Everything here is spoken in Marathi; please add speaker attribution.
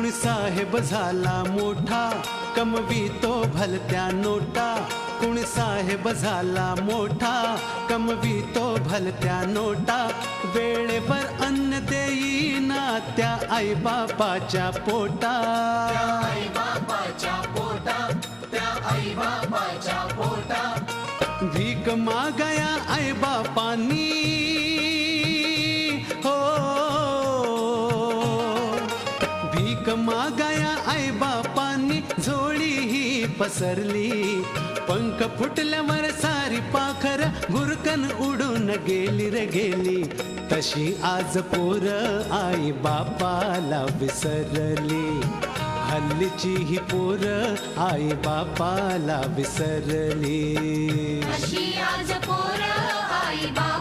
Speaker 1: कुणी साहेब झाला मोठा, कमवितो भलत्या नोटा. कुणी साहेब झाला मोठा, कमवितो भलत्या नोटा. वेळेवर अन्न देईना त्या आईबापाच्या पोटा. भीक मागाया आईबापांनी, हो भीक मागाया आईबापांनी. झोळी ही पसरली, पंख फुटल्यावर सारी पाखर भुरकन उडून गेली रे गेली. तशी आज पोर आई बापाला विसरली. हल्लीची ही पोर आई बापाला विसरली.
Speaker 2: अशी आज पोर आई बाप